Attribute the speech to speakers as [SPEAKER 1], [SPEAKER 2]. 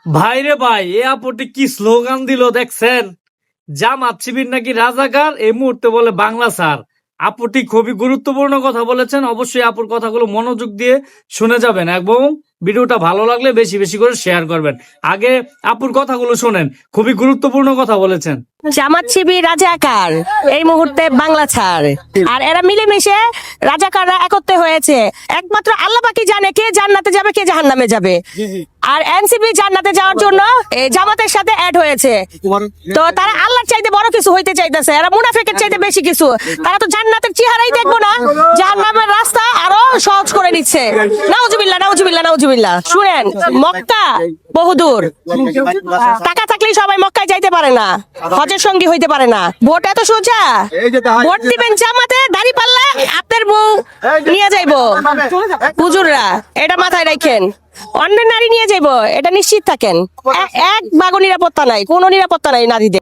[SPEAKER 1] ভাই রে ভাই, এ আপুটি কি স্লোগান দিল দেখছেন? জামাত শিবির নাকি রাজাকার, এই মুহূর্তে বলে বাংলা স্যার। আপুটি খুবই গুরুত্বপূর্ণ কথা বলেছেন, অবশ্যই আপুর কথাগুলো মনোযোগ দিয়ে শুনে যাবেন এবং ভিডিওটা ভালো লাগলে বেশি বেশি করে শেয়ার করবেন। আগে আপুর কথাগুলো শোনেন, খুবই গুরুত্বপূর্ণ কথা বলেছেন।
[SPEAKER 2] জামাত শিবির রাজাকার, এই মুহূর্তে বাংলা ছাড়। আর এরা মিলেমিশে রাজাকাররা একত্রে হয়েছে। একমাত্র আল্লাহ পাকি জানে কে জান্নাতে যাবে কে জাহান্নামে যাবে। আর এনসিপি জান্নাতে যাওয়ার জন্য এই জামাতের সাথে অ্যাড হয়েছে। তো তারা আল্লাহর চাইতে বড় কিছু হইতে চাইতেছে, এরা মুনাফিকের চাইতে বেশি কিছু। তারা তো জান্নাতের চেহারাই দেখবো না, জাহান্নামের রাস্তা আরো সহজ করে দিচ্ছে। নাউজুবিল্লাহ নাউজুবিল্লাহ নাউজুবিল্লাহ। শুনেন, মক্কা বহুদূর, টাকা থাকলেই সবাই মক্কায় যাইতে পারে না, হজের সঙ্গী হইতে পারে না। ভোট এত সোজা, ভোট দিবেন জামাতে, দাড়ি পাল্লা আপনার বউ নিয়ে যাইবো হুজুররা, এটা মাথায় রাখেন। অন্য নারী নিয়ে যাইবো, এটা নিশ্চিত থাকেন। এক ভাগও নিরাপত্তা নাই, কোনো নিরাপত্তা নাই নারীদের।